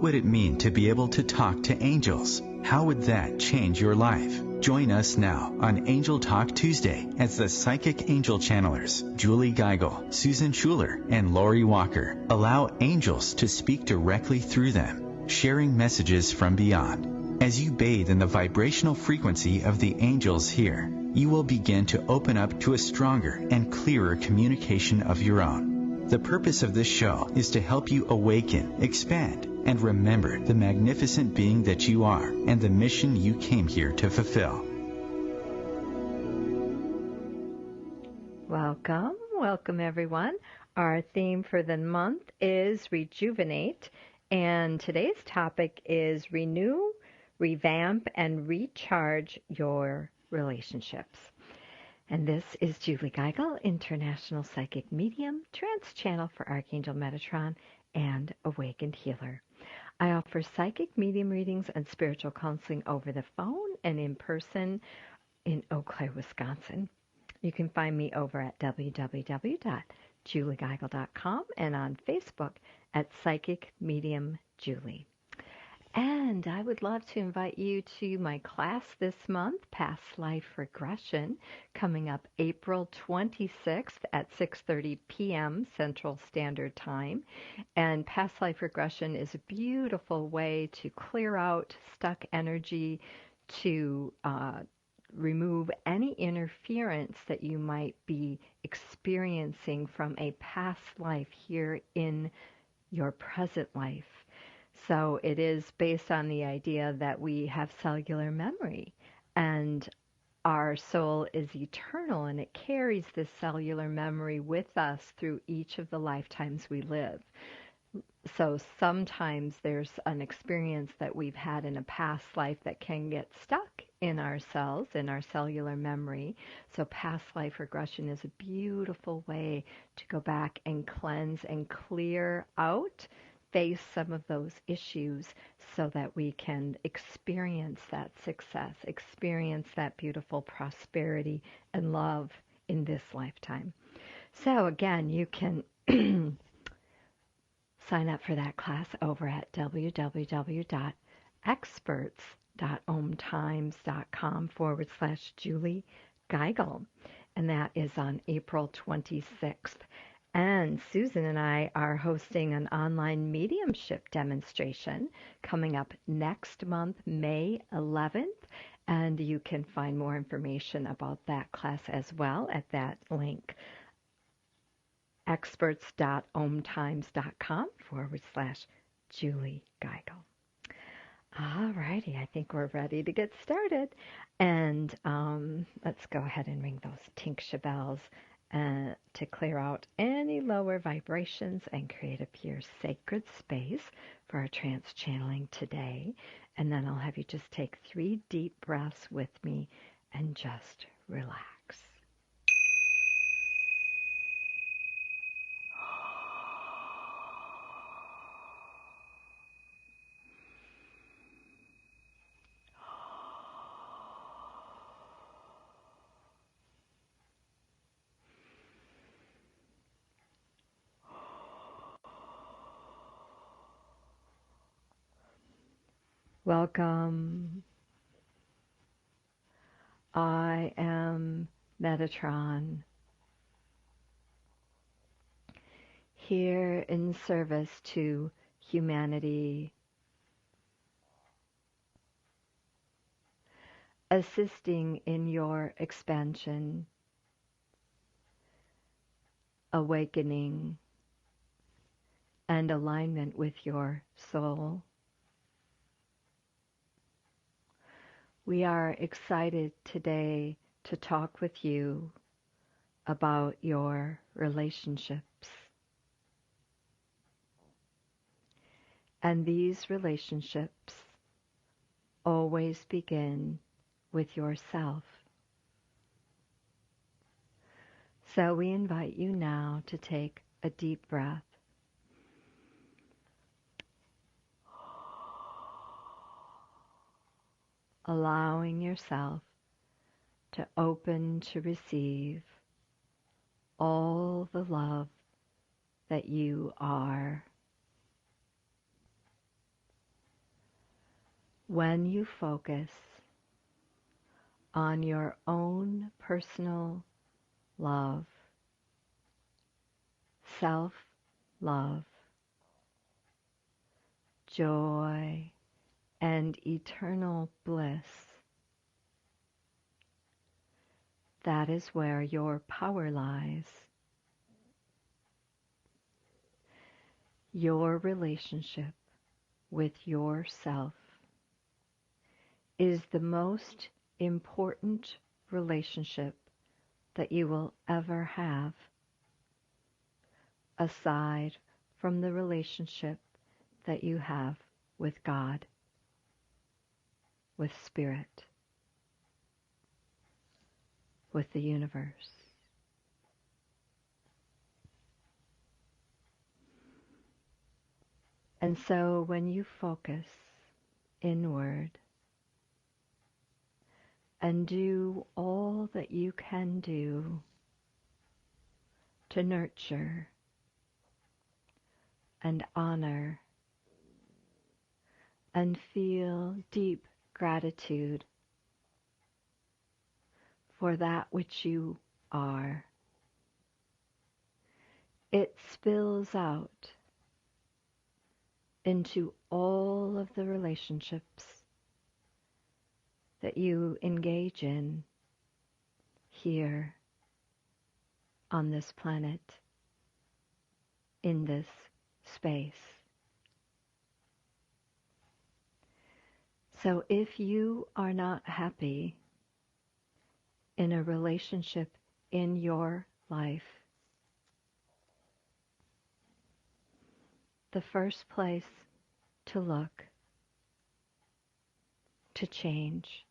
would it mean to be able to talk to angels? How would that change your life? Join us now on Angel Talk Tuesday as the psychic angel channelers, Julie Geigel, Susan Schuler, and Lori Walker, allow angels to speak directly through them, sharing messages from beyond. As you bathe in the vibrational frequency of the angels here, you will begin to open up to a stronger and clearer communication of your own. The purpose of this show is to help you awaken, expand, and remember the magnificent being that you are and the mission you came here to fulfill. Welcome everyone. Our theme for the month is Rejuvenate, and today's topic is Renew, Revamp, and Recharge Your Relationships. And this is Julie Geigel, International Psychic Medium, Trance Channel for Archangel Metatron, and Awakened Healer. I offer psychic medium readings and spiritual counseling over the phone and in person in Eau Claire, Wisconsin. You can find me over at www.juliegeigel.com and on Facebook at Psychic Medium Julie. And I would love to invite you to my class this month, Past Life Regression, coming up April 26th at 6:30 p.m. Central Standard Time. And Past Life Regression is a beautiful way to clear out stuck energy, to remove any interference that you might be experiencing from a past life here in your present life. So it is based on the idea that we have cellular memory and our soul is eternal, and it carries this cellular memory with us through each of the lifetimes we live. So sometimes there's an experience that we've had in a past life that can get stuck in our cells, in our cellular memory. So past life regression is a beautiful way to go back and cleanse and clear out, face some of those issues so that we can experience that success, experience that beautiful prosperity and love in this lifetime. So again, you can sign up for that class over at www.experts.omtimes.com/Julie Geigel. And that is on April 26th. And Susan and I are hosting an online mediumship demonstration coming up next month, May 11th. And you can find more information about that class as well at that link, experts.omtimes.com/Julie Geigel. All righty, I think we're ready to get started. And let's go ahead and ring those tingsha bells to clear out any lower vibrations and create a pure sacred space for our trance channeling today. And then I'll have you just take 3 deep breaths with me and just relax. Welcome. I am Metatron, here in service to humanity, assisting in your expansion, awakening, and alignment with your soul. We are excited today to talk with you about your relationships. And these relationships always begin with yourself. So we invite you now to take a deep breath. Allowing yourself to open to receive all the love that you are. When you focus on your own personal love, self-love, joy, and eternal bliss, that is where your power lies. Your relationship with yourself is the most important relationship that you will ever have, aside from the relationship that you have with God, with Spirit, with the universe. And so when you focus inward and do all that you can do to nurture and honor and feel deep gratitude for that which you are, it spills out into all of the relationships that you engage in here on this planet, in this space. So if you are not happy in a relationship in your life, the first place to look, to change,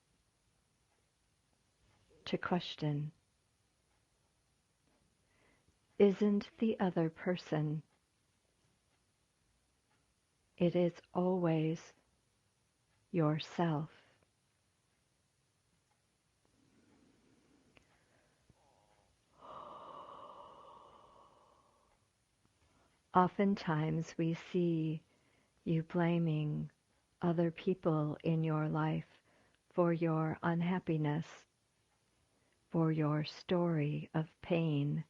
to question, isn't the other person. It is always yourself. Oftentimes we see you blaming other people in your life for your unhappiness, for your story of pain,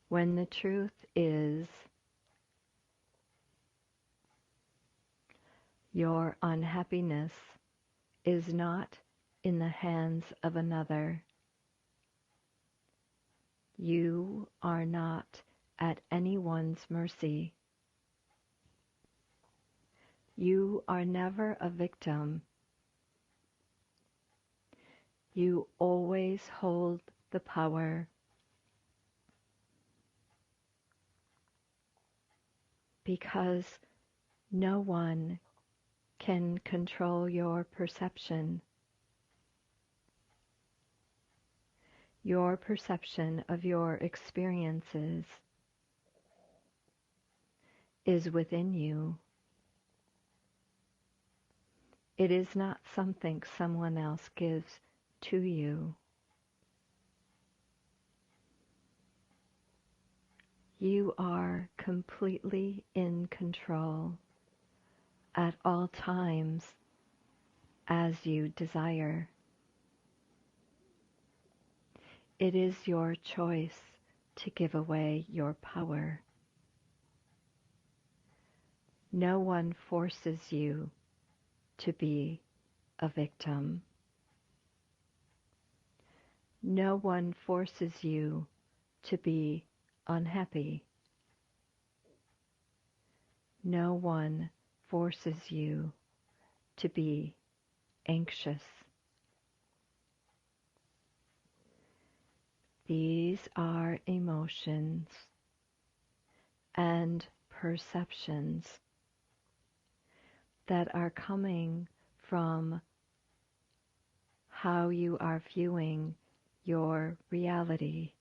when the truth is your unhappiness is not in the hands of another. You are not at anyone's mercy. You are never a victim. You always hold the power, because no one can control your perception. Your perception of your experiences is within you. It is not something someone else gives to you. You are completely in control at all times as you desire. It is your choice to give away your power. No one forces you to be a victim. No one forces you to be unhappy. No one forces you to be anxious. These are emotions and perceptions that are coming from how you are viewing your reality.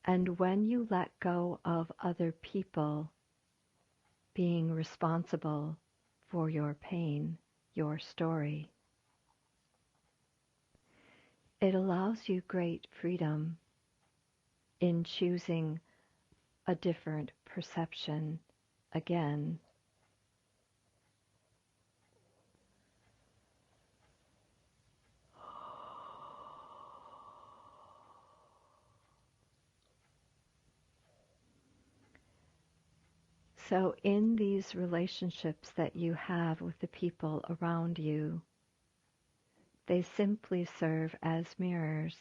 And when you let go of other people being responsible for your pain, your story, it allows you great freedom in choosing a different perception again. So in these relationships that you have with the people around you, they simply serve as mirrors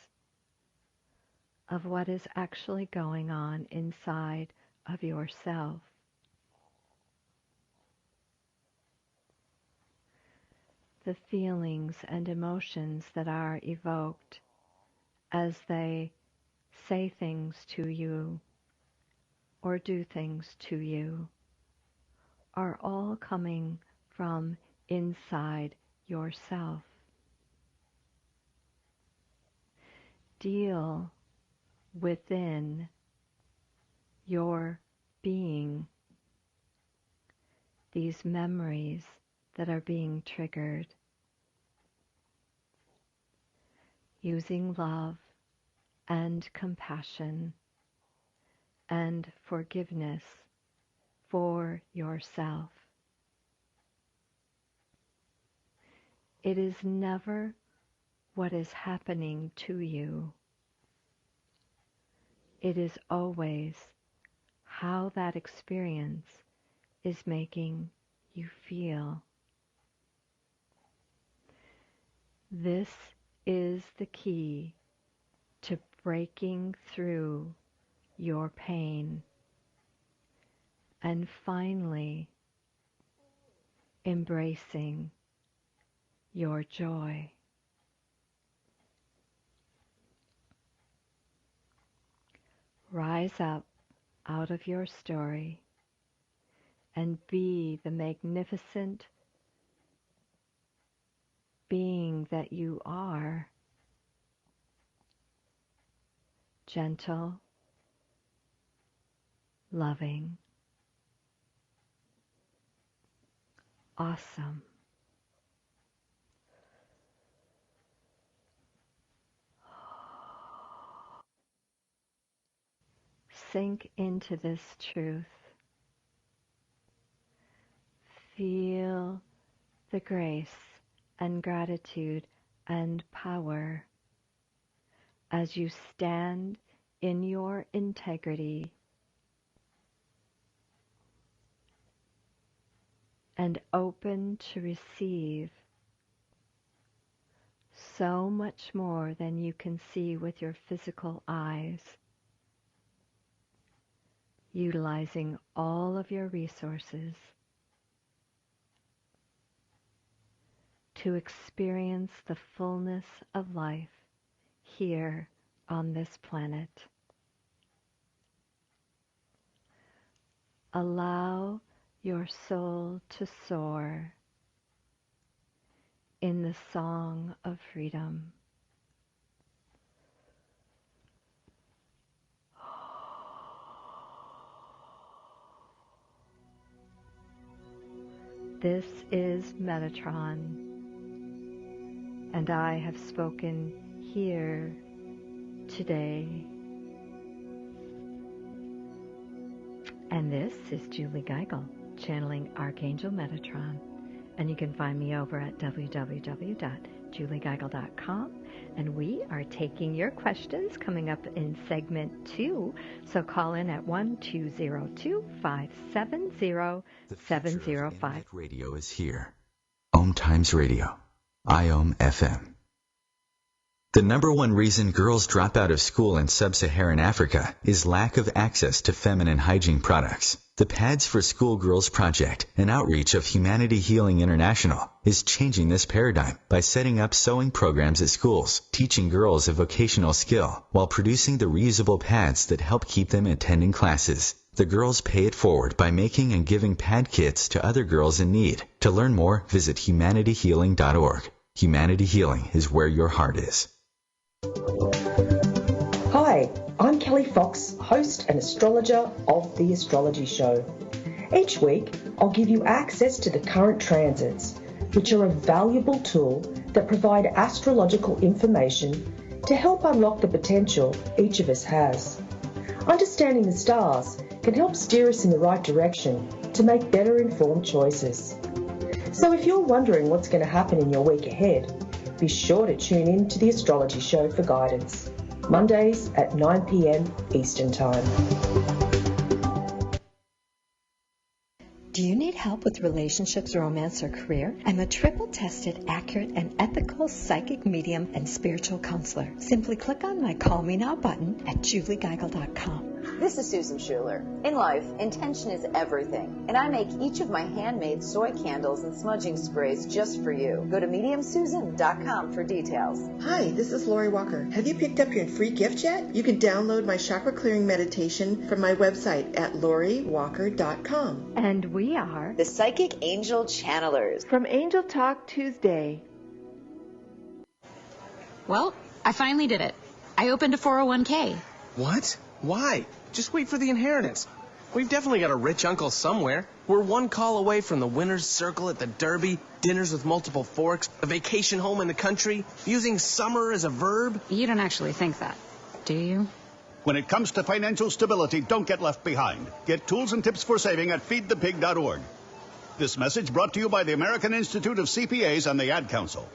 of what is actually going on inside of yourself. The feelings and emotions that are evoked as they say things to you or do things to you are all coming from inside yourself. Deal within your being these memories that are being triggered, using love and compassion and forgiveness for yourself. It is never what is happening to you. It is always how that experience is making you feel. This is the key to breaking through your pain and finally embracing your joy. Rise up out of your story and be the magnificent being that you are. Gentle, loving, awesome. Sink into this truth. Feel the grace and gratitude and power as you stand in your integrity and open to receive so much more than you can see with your physical eyes, utilizing all of your resources to experience the fullness of life here on this planet. Allow your soul to soar in the song of freedom. This is Metatron, and I have spoken here today. And this is Julie Geigel, channeling Archangel Metatron. And you can find me over at www.juliegeigel.com. And we are taking your questions coming up in segment 2. So call in at 1-202-570-705. The future of internet radio is here. OMTimes Radio. IOM FM. The number one reason girls drop out of school in sub-Saharan Africa is lack of access to feminine hygiene products. The Pads for Schoolgirls Project, an outreach of Humanity Healing International, is changing this paradigm by setting up sewing programs at schools, teaching girls a vocational skill, while producing the reusable pads that help keep them attending classes. The girls pay it forward by making and giving pad kits to other girls in need. To learn more, visit humanityhealing.org. Humanity Healing is where your heart is. Hi, I'm Kelly Fox, host and astrologer of The Astrology Show. Each week, I'll give you access to the current transits, which are a valuable tool that provide astrological information to help unlock the potential each of us has. Understanding the stars can help steer us in the right direction to make better informed choices. So if you're wondering what's going to happen in your week ahead, be sure to tune in to the Astrology Show for guidance, Mondays at 9 p.m. Eastern Time. Do you need help with relationships, romance, or career? I'm a triple-tested, accurate, and ethical psychic medium and spiritual counselor. Simply click on my Call Me Now button at juliegeigel.com. This is Susan Schuler. In life, intention is everything, and I make each of my handmade soy candles and smudging sprays just for you. Go to mediumsusan.com for details. Hi, this is Lori Walker. Have you picked up your free gift yet? You can download my chakra clearing meditation from my website at loriwalker.com. And we are The Psychic Angel Channelers from Angel Talk Tuesday. Well, I finally did it. I opened a 401k. What? Why? Just wait for the inheritance. We've definitely got a rich uncle somewhere. We're one call away from the winner's circle at the Derby, dinners with multiple forks, a vacation home in the country, using summer as a verb. You don't actually think that, do you? When it comes to financial stability, don't get left behind. Get tools and tips for saving at feedthepig.org. This message brought to you by the American Institute of CPAs and the Ad Council.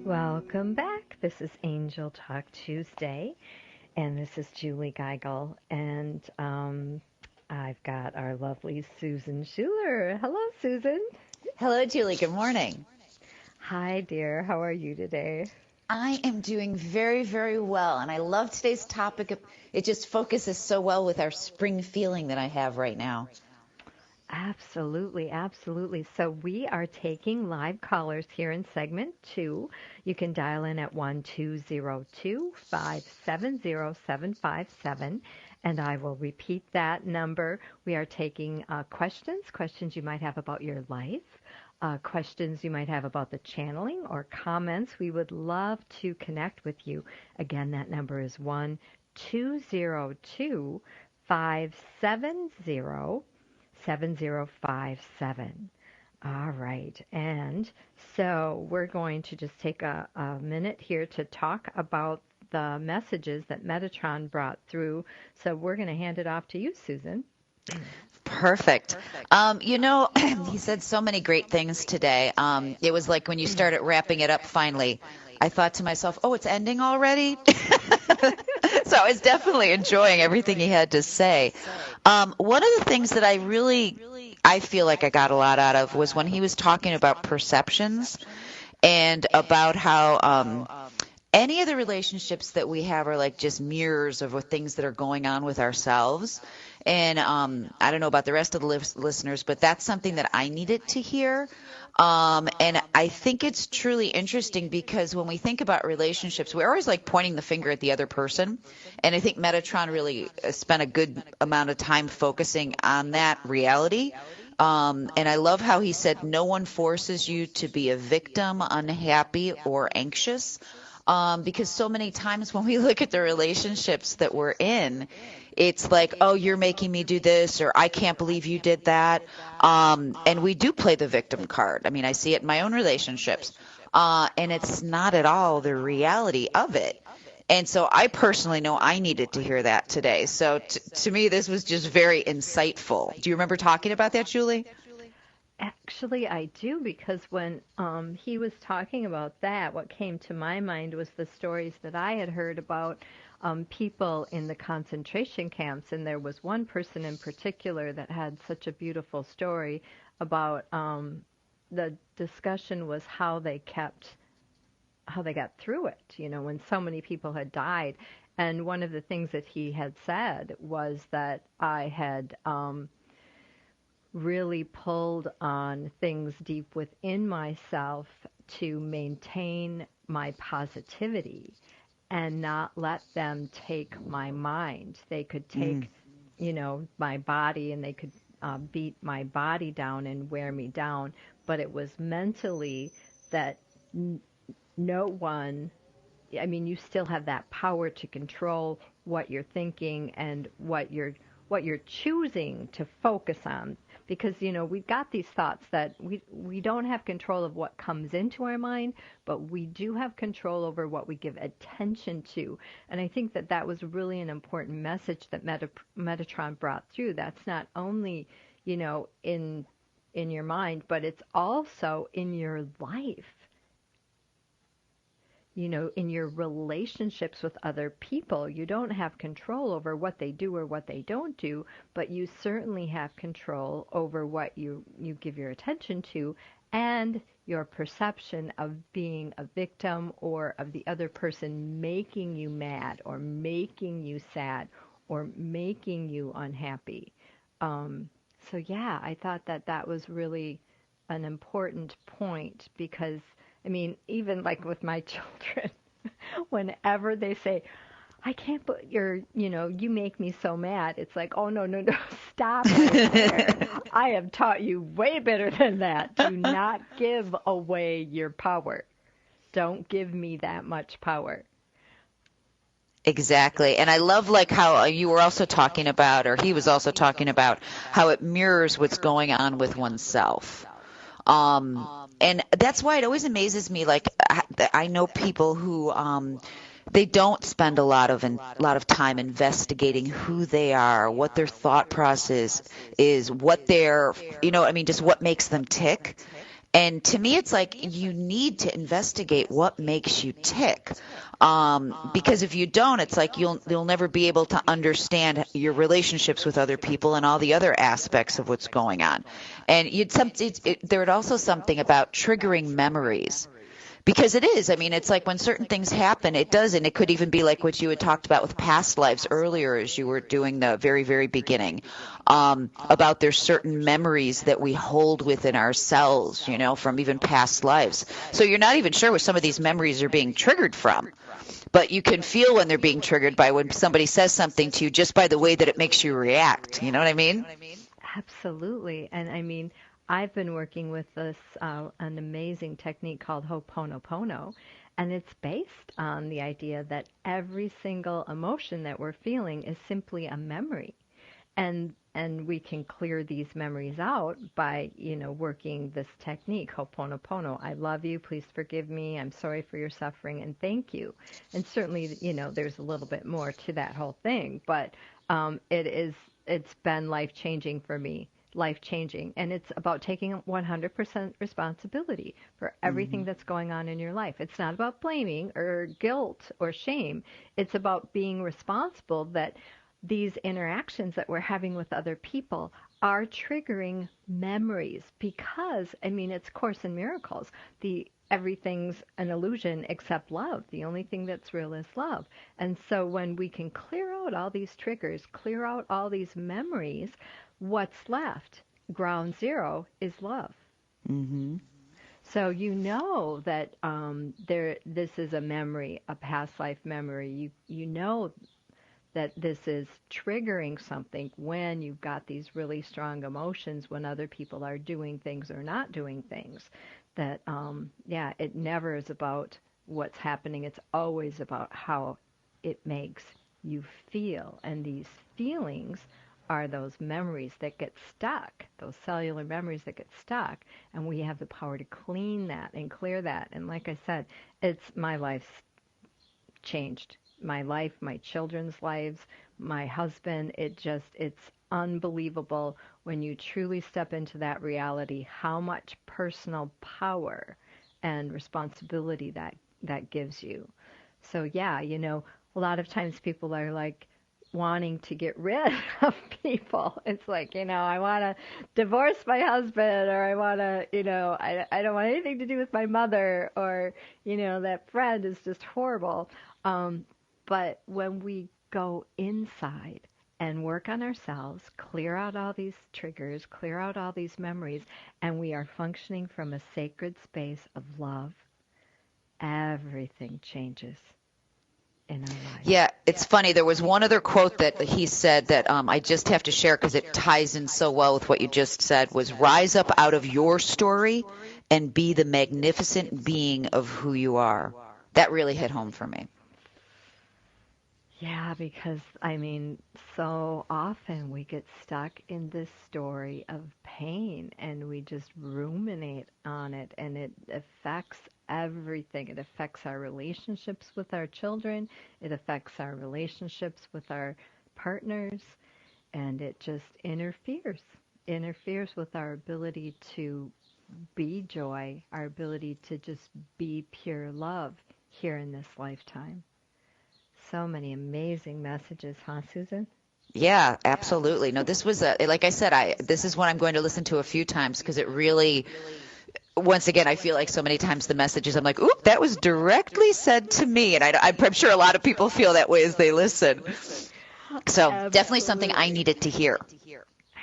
Welcome back. This is Angel Talk Tuesday, and this is Julie Geigel, and I've got our lovely Susan Schuler. Hello, Susan. Hello, Julie. Good morning. Hi, dear. How are you today? I am doing very, very well, and I love today's topic. It just focuses so well with our spring feeling that I have right now. Absolutely, absolutely. So we are taking live callers here in segment 2. You can dial in at 1-202-570-757, and I will repeat that number. We are taking questions you might have about your life, questions you might have about the channeling, or comments. We would love to connect with you. Again, that number is 1-202-570-7057. All right. And so we're going to just take a minute here to talk about the messages that Metatron brought through. So we're going to hand it off to you, Susan. Perfect. He said so many great things today. It was like when you started wrapping it up finally, I thought to myself, oh, it's ending already? So I was definitely enjoying everything he had to say. One of the things that I feel like I got a lot out of was when he was talking about perceptions and about how any of the relationships that we have are like just mirrors of things that are going on with ourselves. And I don't know about the rest of the listeners, but that's something that I needed to hear. And I think it's truly interesting because when we think about relationships, we're always like pointing the finger at the other person. And I think Metatron really spent a good amount of time focusing on that reality. And I love how he said no one forces you to be a victim, unhappy, or anxious. Because so many times when we look at the relationships that we're in, it's like, oh, you're making me do this, or I can't believe you did that. And we do play the victim card. I mean, I see it in my own relationships. And it's not at all the reality of it. And so I personally know I needed to hear that today. So to me, this was just very insightful. Do you remember talking about that, Julie? Actually, I do, because when he was talking about that, what came to my mind was the stories that I had heard about people in the concentration camps. And there was one person in particular that had such a beautiful story about the discussion was how they got through it, when so many people had died. And one of the things that he had said was that I had really pulled on things deep within myself to maintain my positivity and not let them take my mind. They could take, my body, and they could beat my body down and wear me down. But it was mentally that no one, you still have that power to control what you're thinking and what you're what you're choosing to focus on. Because, we've got these thoughts that we don't have control of what comes into our mind, but we do have control over what we give attention to. And I think that was really an important message that Metatron brought through. That's not only, in your mind, but it's also in your life. In your relationships with other people, you don't have control over what they do or what they don't do, but you certainly have control over what you give your attention to and your perception of being a victim or of the other person making you mad or making you sad or making you unhappy. So yeah, I thought that was really an important point because even like with my children, whenever they say, I can't put you make me so mad. It's like, oh, no, stop right there. I have taught you way better than that. Do not give away your power. Don't give me that much power. Exactly. And I love how you were also talking about, or he was also talking about, how it mirrors what's going on with oneself. And that's why it always amazes me. I know people who they don't spend a lot of time investigating who they are, what their thought process is, what their just what makes them tick. And to me, it's like you need to investigate what makes you tick, because if you don't, it's like you'll never be able to understand your relationships with other people and all the other aspects of what's going on. And there also something about triggering memories. Because it is. It's like when certain things happen, it does, and it could even be like what you had talked about with past lives earlier as you were doing the very, very beginning, about there's certain memories that we hold within ourselves, from even past lives. So you're not even sure where some of these memories are being triggered from. But you can feel when they're being triggered by when somebody says something to you just by the way that it makes you react. You know what I mean? Absolutely. And I've been working with this an amazing technique called Ho'oponopono, and it's based on the idea that every single emotion that we're feeling is simply a memory, and we can clear these memories out by working this technique, Ho'oponopono. I love you, please forgive me, I'm sorry for your suffering, and thank you. And certainly there's a little bit more to that whole thing, but it's been life-changing for me. Life-changing, and it's about taking 100% responsibility for everything that's going on in your life. It's not about blaming or guilt or shame. It's about being responsible that these interactions that we're having with other people are triggering memories, because it's Course in Miracles. Everything's an illusion except love. The only thing that's real is love. And so when we can clear out all these triggers, clear out all these memories, what's left, ground zero, is love. Mm-hmm. So that this is a memory, a past life memory. You know that this is triggering something when you've got these really strong emotions when other people are doing things or not doing things. That it never is about what's happening. It's always about how it makes you feel, and these feelings are those memories that get stuck, those cellular memories that get stuck, and we have the power to clean that and clear that. And like I said, my life's changed. My life, my children's lives, my husband, it's unbelievable when you truly step into that reality, how much personal power and responsibility that gives you. So a lot of times people are like, wanting to get rid of people. It's like, I want to divorce my husband, or I want to, I don't want anything to do with my mother, or, that friend is just horrible. But when we go inside and work on ourselves, clear out all these triggers, clear out all these memories, and we are functioning from a sacred space of love, everything changes. Yeah, it's funny. There was one other quote that he said that I just have to share because it ties in so well with what you just said, was rise up out of your story and be the magnificent being of who you are. That really hit home for me. Yeah, because I mean, so often we get stuck in this story of pain and we just ruminate on it, and it affects everything. It affects our relationships with our children, it affects our relationships with our partners, and it just interferes with our ability to be joy, our ability to just be pure love here in this lifetime. So many amazing messages, huh, Susan? Yeah, absolutely. No, this was like I said, this is one I'm going to listen to a few times because it really, once again, I feel like so many times the messages, I'm like, oop, that was directly said to me. And I'm sure a lot of people feel that way as they listen. So definitely something I needed to hear.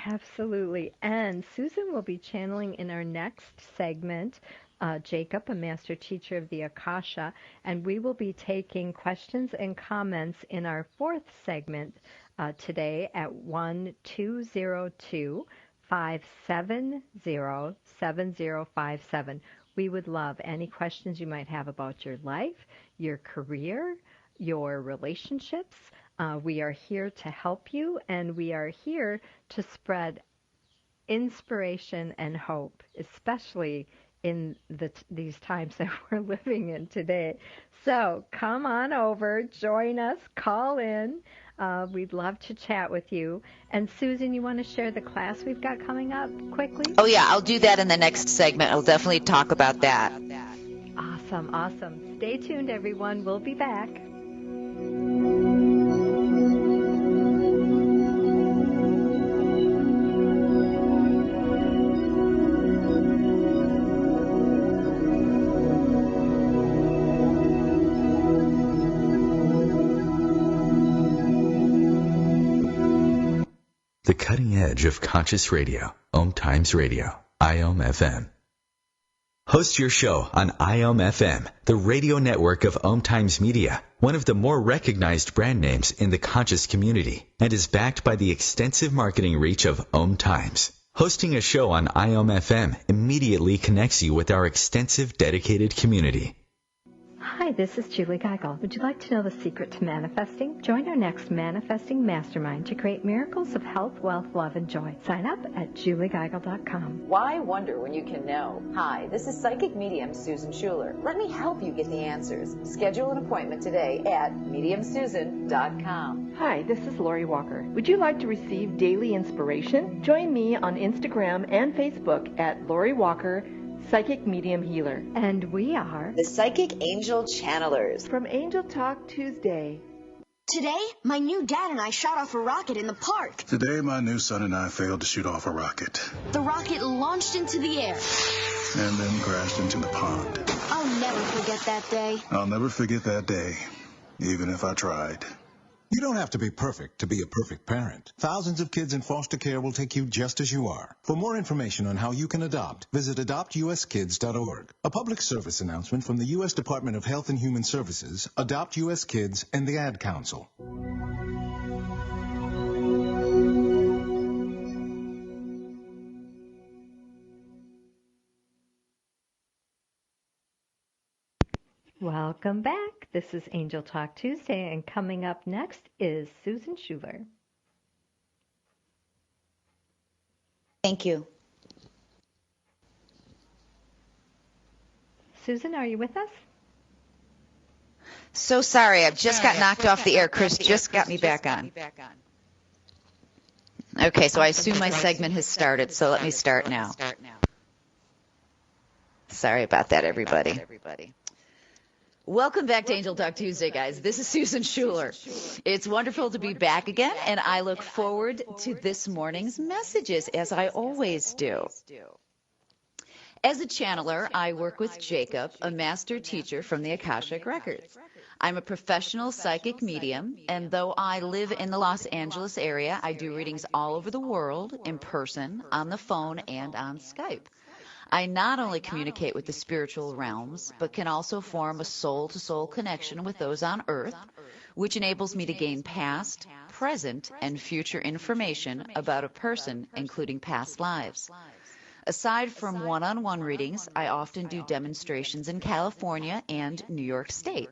Absolutely. And Susan will be channeling in our next segment Jacob, a master teacher of the Akasha, and we will be taking questions and comments in our fourth segment today at 1-202-570-7057. We would love any questions you might have about your life, your career, your relationships. We are here to help you, and we are here to spread inspiration and hope, especially in these times that we're living in today. So come on over, join us, call in. We'd love to chat with you. And Susan, you want to share the class we've got coming up quickly? Oh, yeah, I'll do that in the next segment. I'll definitely talk about that. Awesome, awesome. Stay tuned, everyone. We'll be back. The cutting edge of conscious radio, OMTimes Radio, IOM FM. Host your show on IOM FM, the radio network of OMTimes Media, one of the more recognized brand names in the conscious community, and is backed by the extensive marketing reach of OMTimes. Hosting a show on IOM FM immediately connects you with our extensive dedicated community. Hi, this is Julie Geigel. Would you like to know the secret to manifesting? Join our next Manifesting Mastermind to create miracles of health, wealth, love, and joy. Sign up at juliegeigel.com. Why wonder when you can know? Hi, this is psychic medium Susan Schuler. Let me help you get the answers. Schedule an appointment today at mediumsusan.com. Hi, this is Lori Walker. Would you like to receive daily inspiration? Join me on Instagram and Facebook at Lori Walker, Psychic Medium Healer. And we are the Psychic Angel Channelers from Angel Talk Tuesday. Today, my new dad and I shot off a rocket in the park. Today, my new son and I failed to shoot off a rocket. The rocket launched into the air and then crashed into the pond. I'll never forget that day. I'll never forget that day, even if I tried. You don't have to be perfect to be a perfect parent. Thousands of kids in foster care will take you just as you are. For more information on how you can adopt, visit adoptuskids.org. A public service announcement from the U.S. Department of Health and Human Services, Adopt U.S. Kids, and the Ad Council. Welcome back. This is Angel Talk Tuesday, and coming up next is Susan Schuler. Thank you. Susan, are you with us? So sorry, I've just got knocked off the air. Chris just got me back on. Okay, so I assume my segment has started, so let me start now. Sorry about that, everybody. Welcome back to Angel Talk Tuesday, guys. This is Susan Schuler. It's wonderful to be back again, and I look forward to this morning's messages, as I always do. As a channeler, I work with Jacob, a master teacher from the Akashic Records. I'm a professional psychic medium, and though I live in the Los Angeles area, I do readings all over the world, in person, on the phone, and on Skype. I not only communicate with the spiritual realms, but can also form a soul-to-soul connection with those on Earth, which enables me to gain past, present, and future information about a person, including past lives. Aside from one-on-one readings, I often do demonstrations in California and New York State.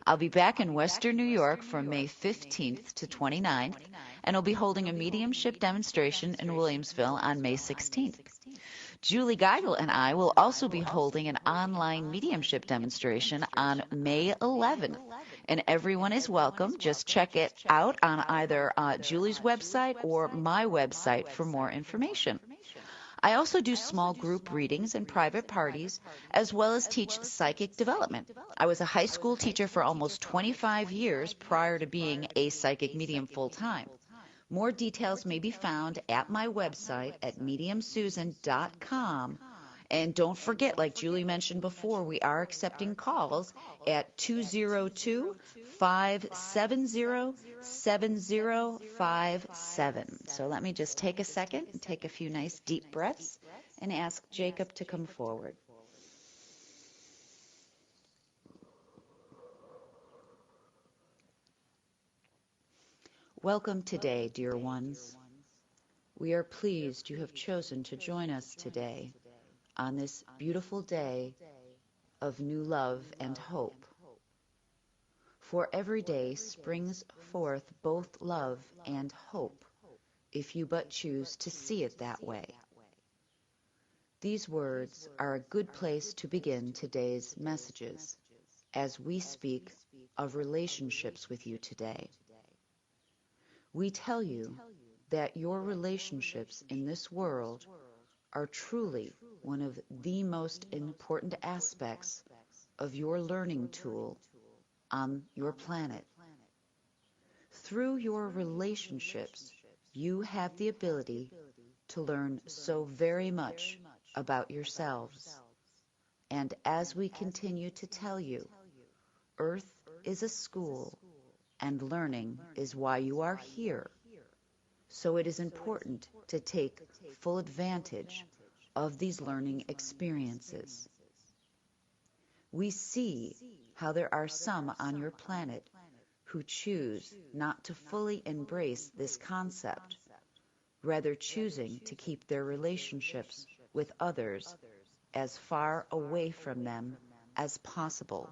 I'll be back in Western New York from May 15th to 29th, and I'll be holding a mediumship demonstration in Williamsville on May 16th. Julie Geigel and I will also be holding an online mediumship demonstration on May 11th, and everyone is welcome. Just check it out on either Julie's website or my website for more information. I also do small group readings and private parties, as well as teach psychic development. I was a high school teacher for almost 25 years prior to being a psychic medium full-time. More details may be found at my website at mediumsusan.com. And don't forget, like Julie mentioned before, we are accepting calls at 202-570-7057. So let me just take a second and take a few nice deep breaths and ask Jacob to come forward. Welcome today, dear ones. We are pleased you have chosen to join us today on this beautiful day of new love and hope. For every day springs forth both love and hope, if you but choose to see it that way. These words are a good place to begin today's messages as we speak of relationships with you today. We tell you that your relationships in this world are truly one of the most important aspects of your learning tool on your planet. Through your relationships, you have the ability to learn so very much about yourselves. And as we continue to tell you, Earth is a school, and learning is why you are here. So it is important to take full advantage of these learning experiences. We see how there are some on your planet who choose not to fully embrace this concept, rather choosing to keep their relationships with others as far away from them as possible.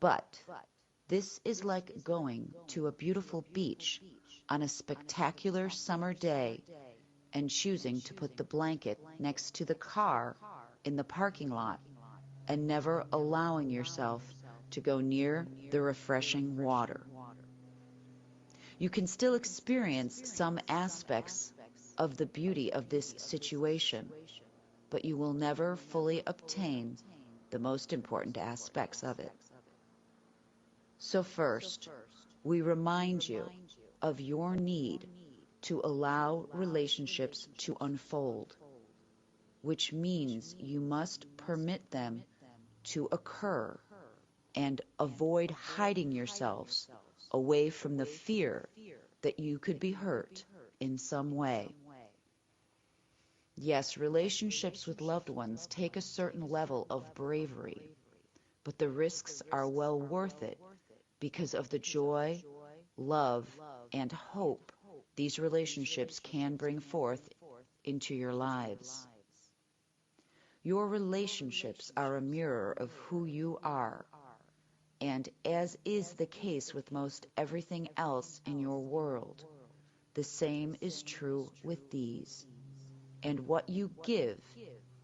But this is like going to a beautiful beach on a spectacular summer day and choosing to put the blanket next to the car in the parking lot and never allowing yourself to go near the refreshing water. You can still experience some aspects of the beauty of this situation, but you will never fully obtain the most important aspects of it. So first, we remind you of your need to allow relationships to unfold, which means you must permit them to occur and avoid hiding yourselves away from the fear that you could be hurt in some way. Yes, relationships with loved ones take a certain level of bravery, but the risks are well worth it because of the joy, love, and hope these relationships can bring forth into your lives. Your relationships are a mirror of who you are, and as is the case with most everything else in your world, the same is true with these. And what you give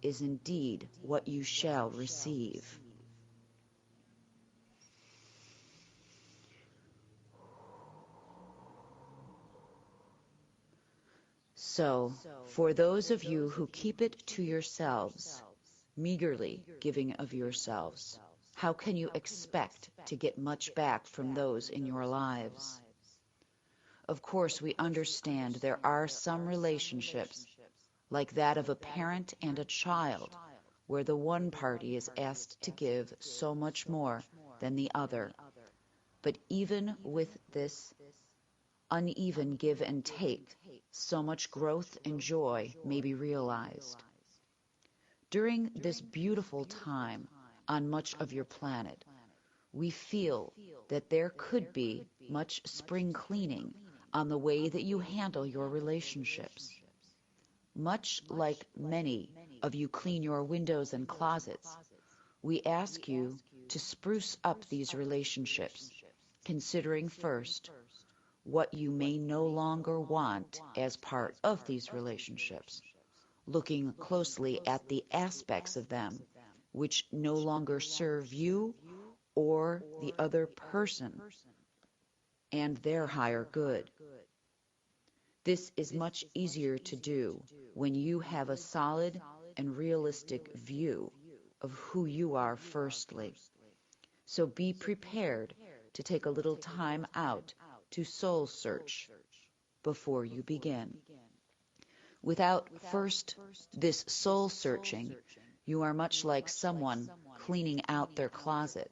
is indeed what you shall receive. So, for those of you who keep it to yourselves, meagerly giving of yourselves, how can you expect to get much back from those in your lives? Of course, we understand there are some relationships, like that of a parent and a child, where the one party is asked to give so much more than the other. But even with this uneven give and take, so much growth and joy may be realized. During this beautiful time on much of your planet, we feel that there could be much spring cleaning on the way that you handle your relationships. Much like many of you clean your windows and closets, we ask you to spruce up these relationships, considering first what you may no longer want as part of these relationships, looking closely at the aspects of them which no longer serve you or the other person and their higher good. This is much easier to do when you have a solid and realistic view of who you are firstly. So be prepared to take a little time out to soul search before you begin. Without first this soul searching, you are much like someone cleaning out their closet,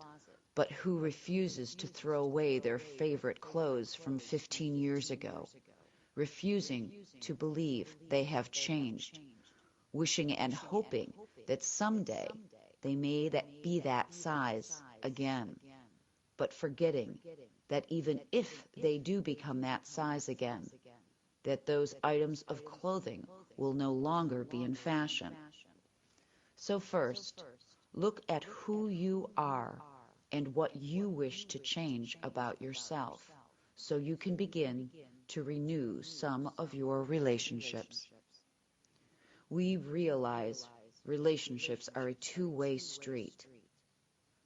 but who refuses to throw away their favorite clothes from 15 years ago, refusing to believe they have changed, wishing and hoping that someday they may be that size again, but forgetting that even if they do become that size again, that those items of clothing will no longer be in fashion. So first, look at who you are and what you wish to change about yourself, so you can begin to renew some of your relationships. We realize relationships are a two-way street,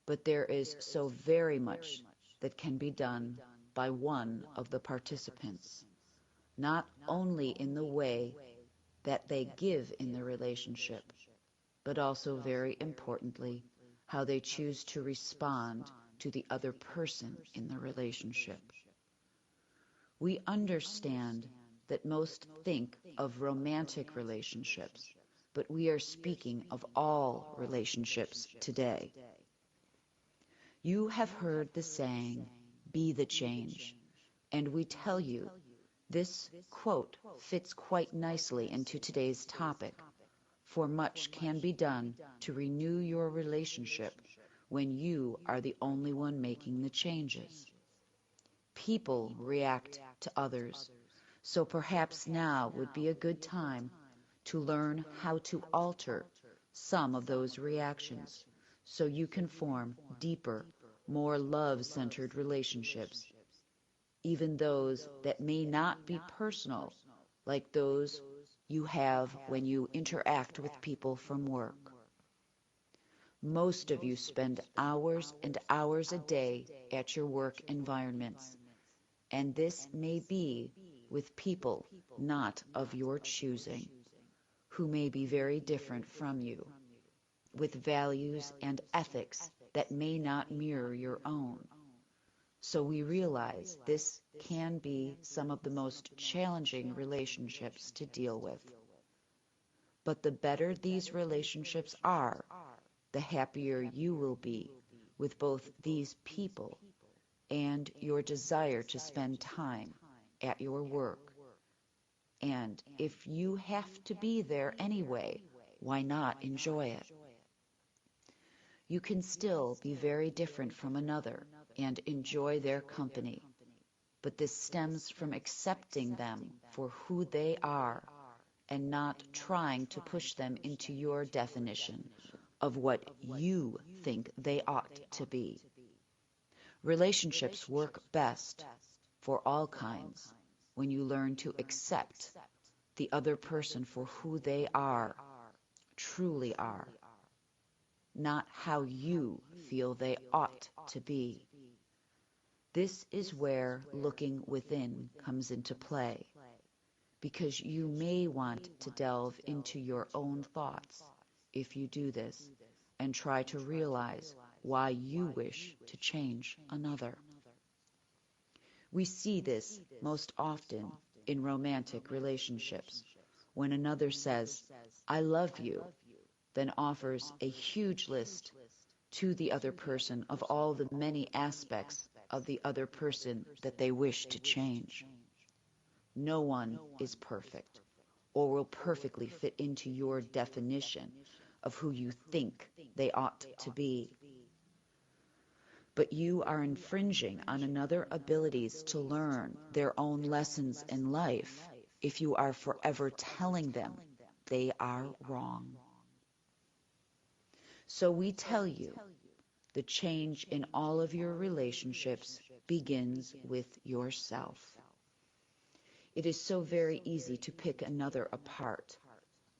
but there is so very much that can be done by one of the participants, not only in the way that they give in the relationship, but also very importantly, how they choose to respond to the other person in the relationship. We understand that most think of romantic relationships, but we are speaking of all relationships today. You have heard the saying, "Be the change," and we tell you this quote fits quite nicely into today's topic, for much can be done to renew your relationship when you are the only one making the changes. People react to others, so perhaps now would be a good time to learn how to alter some of those reactions so you can form deeper, more love-centered relationships, even those that may not be personal, like those you have when you interact with people from work. Most of you spend hours and hours a day at your work environments, and this may be with people not of your choosing, who may be very different from you, with values and ethics that may not mirror your own. So we realize this can be some of the most challenging relationships to deal with. But the better these relationships are, the happier you will be with both these people and your desire to spend time at your work. And if you have to be there anyway, why not enjoy it? You can still be very different from another and enjoy their company, but this stems from accepting them for who they are and not trying to push them into your definition of what you think they ought to be. Relationships work best for all kinds when you learn to accept the other person for who they are, truly are, not how you feel they ought to be. This is where looking within comes into play, because you may want to delve into your own thoughts if you do this and try to realize why you wish to change another. We see this most often in romantic relationships, when another says, "I love you," then offers a huge list to the other person of all the many aspects of the other person that they wish to change. No one is perfect or will perfectly fit into your definition of who you think they ought to be. But you are infringing on another's abilities to learn their own lessons in life if you are forever telling them they are wrong. So we tell you The change in all of your relationships begins with yourself. It is so very easy to pick another apart,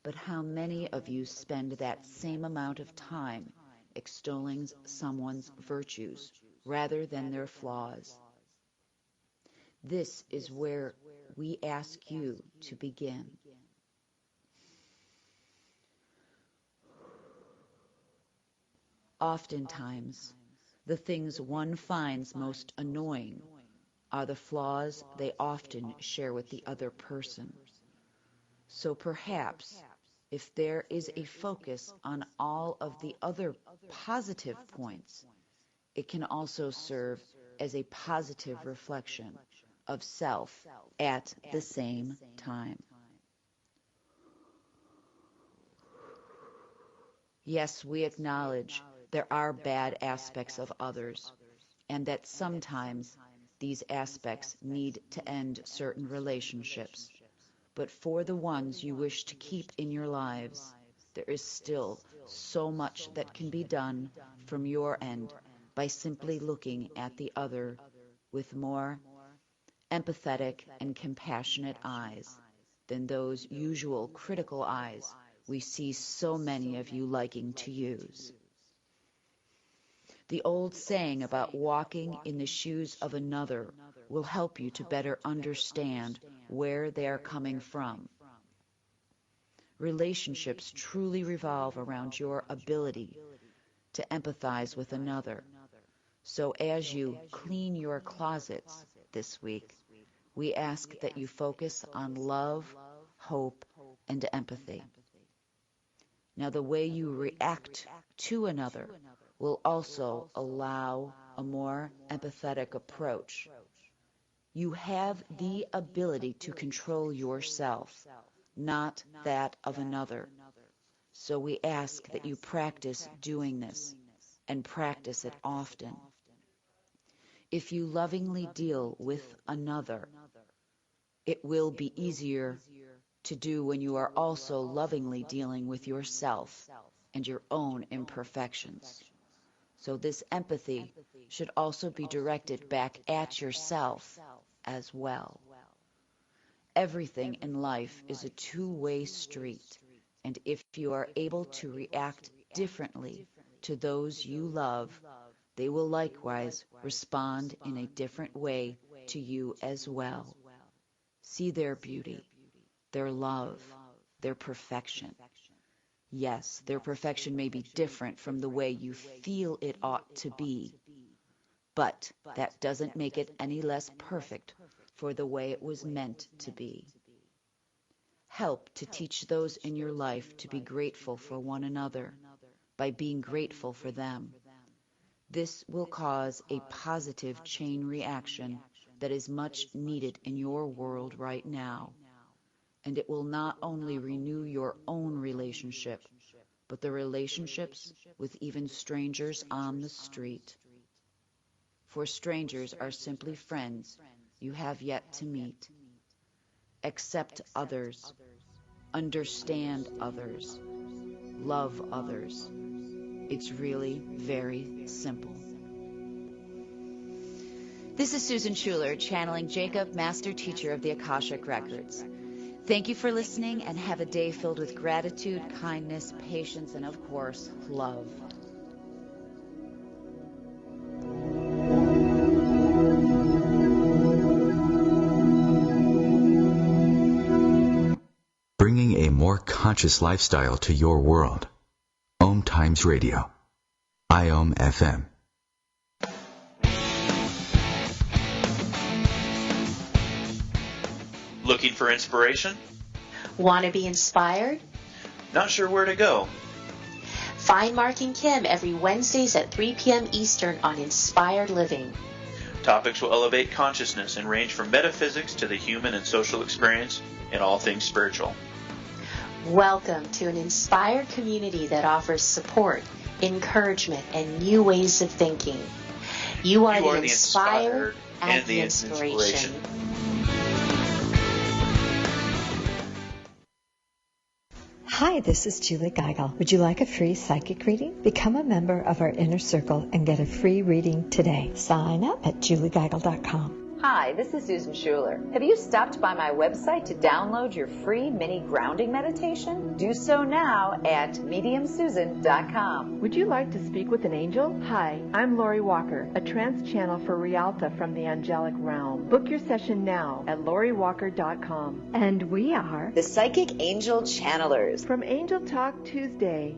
but how many of you spend that same amount of time extolling someone's virtues rather than their flaws? This is where we ask you to begin. Oftentimes, the things one finds most annoying are the flaws they often share with the other person. So perhaps, if there is a focus on all of the other positive points, it can also serve as a positive reflection of self at the same time. Yes, we acknowledge there are bad aspects of others, and that sometimes these aspects need to end certain relationships. But for the ones you wish to keep in your lives, there is still so much that can be done from your end by simply looking at the other with more empathetic and compassionate eyes than those usual critical eyes we see so many of you liking to use. The old saying about walking in the shoes of another will help you to better understand where they are coming from. Relationships truly revolve around your ability to empathize with another. So as you clean your closets this week, we ask that you focus on love, hope, and empathy. Now, the way you react to another will also allow a more empathetic approach. You have the ability to control yourself, not that of another. So we ask that you practice doing this and practice it often. If you lovingly deal with another, it will be easier to do when you are also lovingly dealing with yourself and your own imperfections. So this empathy should also be directed back at yourself as well. Everything in life is a two-way street, and if you are able to react differently to those you love, they will likewise respond in a different way to you as well. See their beauty, their love, their perfection. Yes, their perfection may be different from the way you feel it ought to be, but that doesn't make it any less perfect for the way it was meant to be. Help to teach those in your life to be grateful for one another by being grateful for them. This will cause a positive chain reaction that is much needed in your world right now. And it will not only renew your own relationship, but the relationships with even strangers on the street. For strangers are simply friends you have yet to meet. Accept others, understand others, love others. It's really very simple. This is Susan Schuler, channeling Jacob, Master Teacher of the Akashic Records. Thank you for listening, and have a day filled with gratitude, kindness, patience, and of course, love. Bringing a more conscious lifestyle to your world. OMTimes Radio. IOM FM. Looking for inspiration? Want to be inspired? Not sure where to go? Find Mark and Kim every Wednesdays at 3 p.m. Eastern on Inspired Living. Topics will elevate consciousness and range from metaphysics to the human and social experience and all things spiritual. Welcome to an inspired community that offers support, encouragement, and new ways of thinking. You are the inspired and the inspiration. Hi, this is Julie Geigel. Would you like a free psychic reading? Become a member of our inner circle and get a free reading today. Sign up at juliegeigel.com. Hi, this is Susan Schuler. Have you stopped by my website to download your free mini grounding meditation? Do so now at mediumsusan.com. Would you like to speak with an angel? Hi, I'm Lori Walker, a trance channel for Rialta from the angelic realm. Book your session now at loriwalker.com. And we are the Psychic Angel Channelers from Angel Talk Tuesday.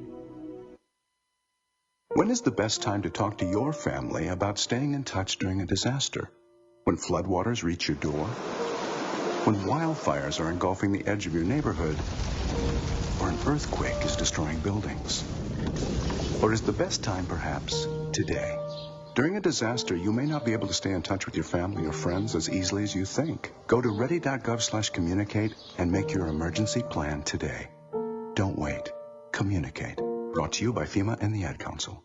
When is the best time to talk to your family about staying in touch during a disaster? When floodwaters reach your door? When wildfires are engulfing the edge of your neighborhood? Or an earthquake is destroying buildings? Or is the best time perhaps today? During a disaster, you may not be able to stay in touch with your family or friends as easily as you think. Go to ready.gov/communicate and make your emergency plan today. Don't wait. Communicate. Brought to you by FEMA and the Ad Council.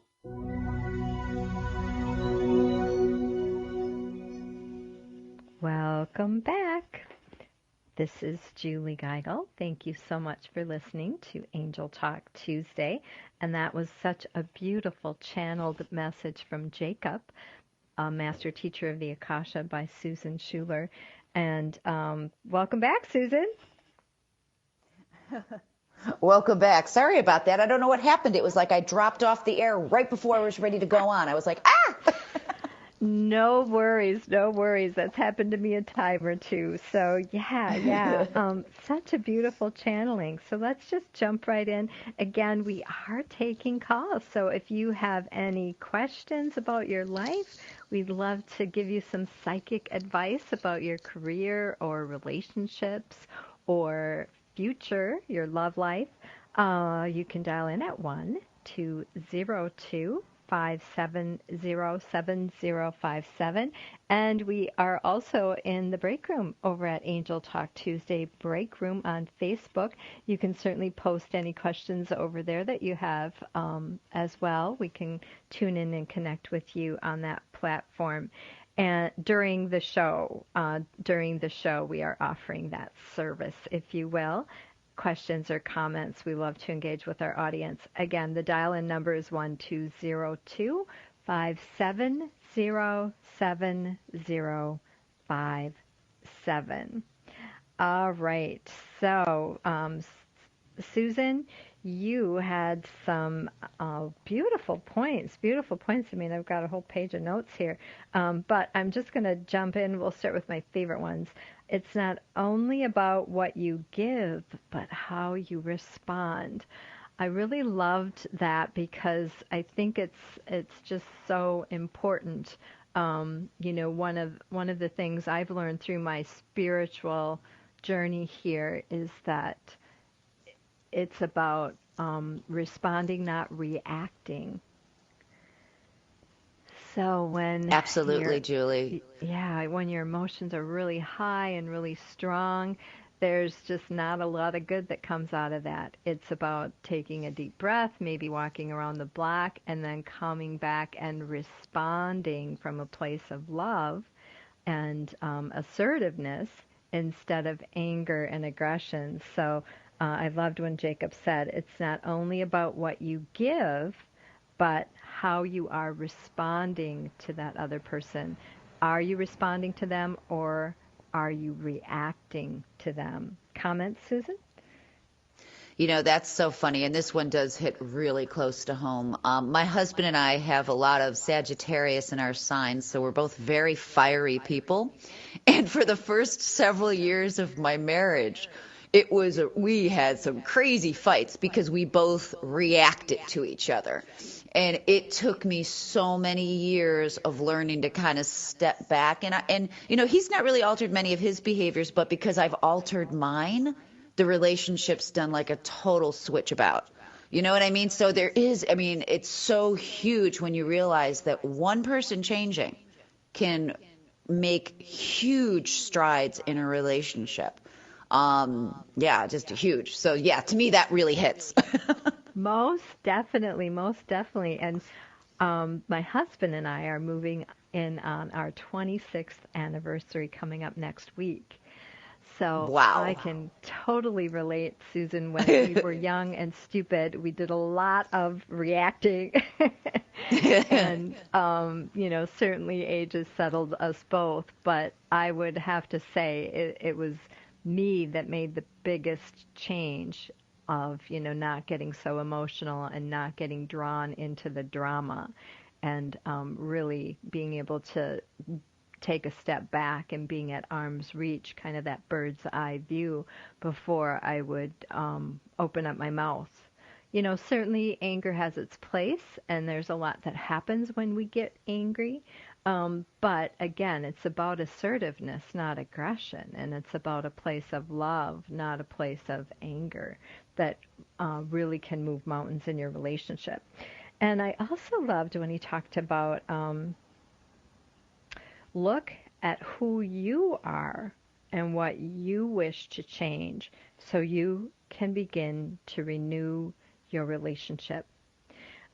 Welcome back. This is Julie Geigel. Thank you so much for listening to Angel Talk Tuesday. And that was such a beautiful channeled message from Jacob, a Master Teacher of the Akasha by Susan Schuler. And welcome back, Susan. Welcome back. Sorry about that. I don't know what happened. It was like I dropped off the air right before I was ready to go on. I was like, ah! No worries, no worries. That's happened to me a time or two. So yeah. Such a beautiful channeling. So let's just jump right in. Again, we are taking calls. So if you have any questions about your life, we'd love to give you some psychic advice about your career or relationships or future, your love life. You can dial in at 1-202-570-7057. And we are also in the break room over at Angel Talk Tuesday break room on Facebook. You can certainly post any questions over there that you have as well. We can tune in and connect with you on that platform. And during the show, we are offering that service, if you will. Questions or comments, we love to engage with our audience. Again, the dial-in number is 1-202-570-7057. All right. So, Susan, you had some beautiful points. I mean, I've got a whole page of notes here. But I'm just going to jump in. We'll start with my favorite ones. It's not only about what you give, but how you respond. I really loved that because I think it's just so important. One of the things I've learned through my spiritual journey here is that it's about responding, not reacting. So absolutely, Julie. Yeah, when your emotions are really high and really strong, there's just not a lot of good that comes out of that. It's about taking a deep breath, maybe walking around the block, and then coming back and responding from a place of love and assertiveness instead of anger and aggression. So I loved when Jacob said, it's not only about what you give, but how you are responding to that other person. Are you responding to them or are you reacting to them? Comments, Susan? That's so funny, and this one does hit really close to home. My husband and I have a lot of Sagittarius in our signs, so we're both very fiery people. And for the first several years of my marriage, we had some crazy fights because we both reacted to each other. And it took me so many years of learning to kind of step back. And he's not really altered many of his behaviors, but because I've altered mine, the relationship's done like a total switch about. You know what I mean? So it's so huge when you realize that one person changing can make huge strides in a relationship. Just huge. So yeah, to me that really hits. Most definitely. And my husband and I are moving in on our 26th anniversary coming up next week. So Wow. I can totally relate, Susan. When we were young and stupid, we did a lot of reacting. And, certainly age has settled us both. But I would have to say it was me that made the biggest change of, not getting so emotional and not getting drawn into the drama, and really being able to take a step back and being at arm's reach, kind of that bird's eye view, before I would open up my mouth. Certainly anger has its place, and there's a lot that happens when we get angry. But again, it's about assertiveness, not aggression, and it's about a place of love, not a place of anger, that really can move mountains in your relationship. And I also loved when he talked about look at who you are and what you wish to change so you can begin to renew your relationship.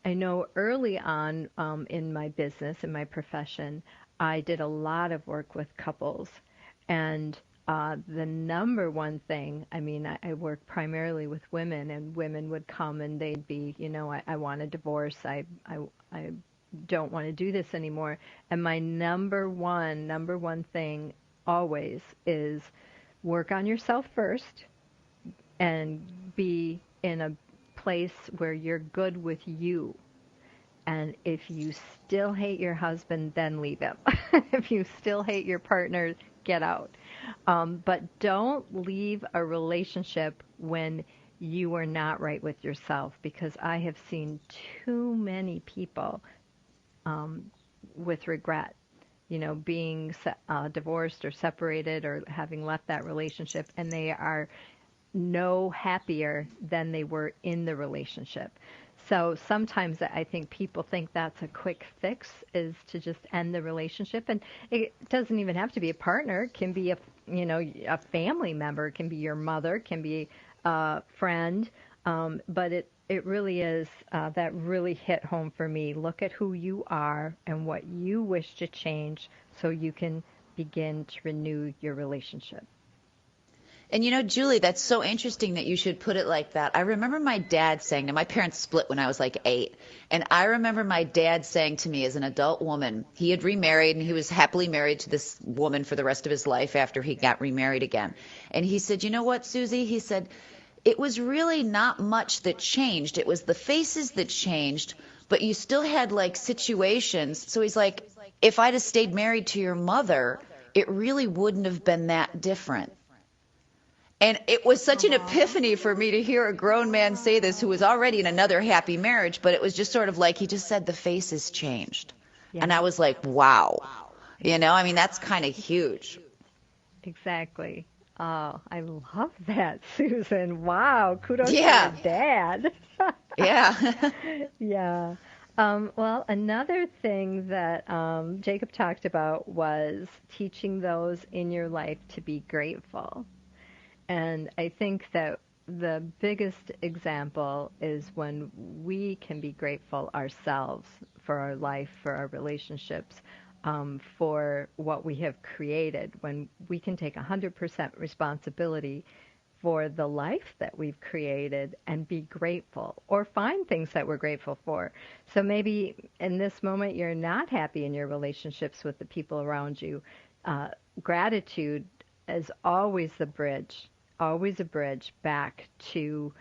I know early on in my business, in my profession, I did a lot of work with couples. And the number one thing, I work primarily with women, and women would come and they'd be, I want a divorce. I don't want to do this anymore. And my number one thing always is work on yourself first and be in a place where you're good with you. And if you still hate your husband, then leave him. If you still hate your partner, get out. But don't leave a relationship when you are not right with yourself, because I have seen too many people with regret, being divorced or separated or having left that relationship, and they are no happier than they were in the relationship. So sometimes I think people think that's a quick fix, is to just end the relationship, and it doesn't even have to be a partner. It can be a family member, it can be your mother, it can be a friend, but it really is, that really hit home for me. Look at who you are and what you wish to change so you can begin to renew your relationship. And Julie, that's so interesting that you should put it like that. I remember my dad saying, now my parents split when I was like 8, and I remember my dad saying to me as an adult woman, he had remarried and he was happily married to this woman for the rest of his life after he got remarried again. And he said, you know what, Susie? He said, it was really not much that changed. It was the faces that changed, but you still had like situations. So he's like, if I'd have stayed married to your mother, it really wouldn't have been that different. And it was such an epiphany for me to hear a grown man say this, who was already in another happy marriage, but it was just sort of like he just said the faces changed. Yeah. And I was like, wow. That's kind of huge. Exactly. Oh, I love that, Susan. Wow. Kudos to your dad. Yeah. Yeah. Well, another thing that Jacob talked about was teaching those in your life to be grateful. And I think that the biggest example is when we can be grateful ourselves for our life, for our relationships, for what we have created, when we can take 100% responsibility for the life that we've created and be grateful, or find things that we're grateful for. So maybe in this moment you're not happy in your relationships with the people around you. Gratitude is always a bridge back to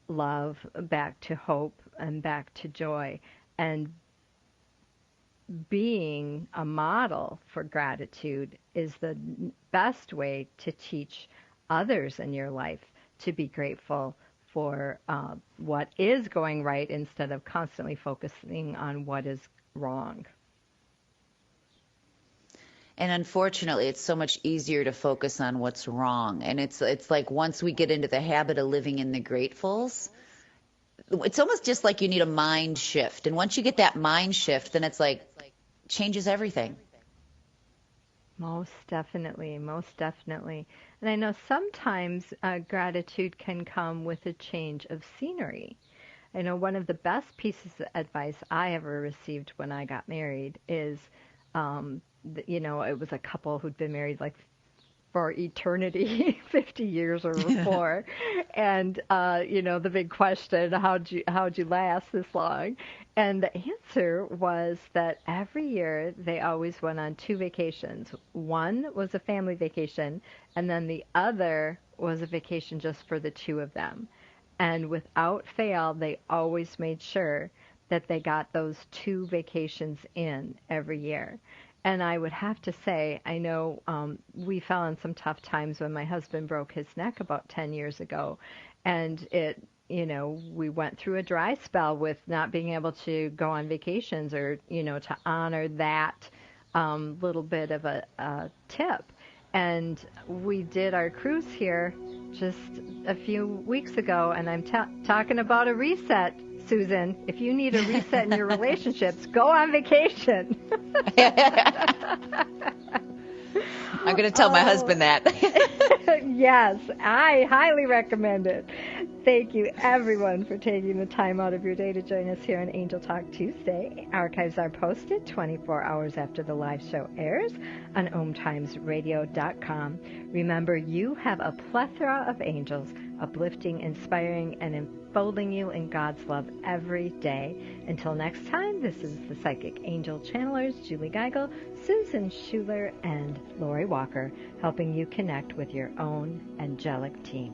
love, back to hope, and back to joy. And being a model for gratitude is the best way to teach others in your life to be grateful for what is going right, instead of constantly focusing on what is wrong. And unfortunately, it's so much easier to focus on what's wrong. And it's like once we get into the habit of living in the gratefuls, it's almost just like you need a mind shift. And once you get that mind shift, then it's like changes everything. Most definitely. And I know sometimes gratitude can come with a change of scenery. I know one of the best pieces of advice I ever received when I got married is, it was a couple who'd been married like for eternity, 50 years or more. And, the big question, how'd you last this long? And the answer was that every year they always went on 2 vacations. One was a family vacation, and then the other was a vacation just for the 2 of them. And without fail, they always made sure that they got those 2 vacations in every year. And I would have to say, I know we fell in some tough times when my husband broke his neck about 10 years ago. And we went through a dry spell with not being able to go on vacations or, to honor that little bit of a tip. And we did our cruise here just a few weeks ago, and I'm talking about a reset, Susan. If you need a reset in your relationships, go on vacation. I'm going to tell my husband that. Yes, I highly recommend it. Thank you, everyone, for taking the time out of your day to join us here on Angel Talk Tuesday. Archives are posted 24 hours after the live show airs on OMTimesRadio.com. Remember, you have a plethora of angels uplifting, inspiring, and enfolding you in God's love every day. Until next time, this is the Psychic Angel Channelers, Julie Geigel, Susan Schuler, and Lori Walker, helping you connect with your own angelic team.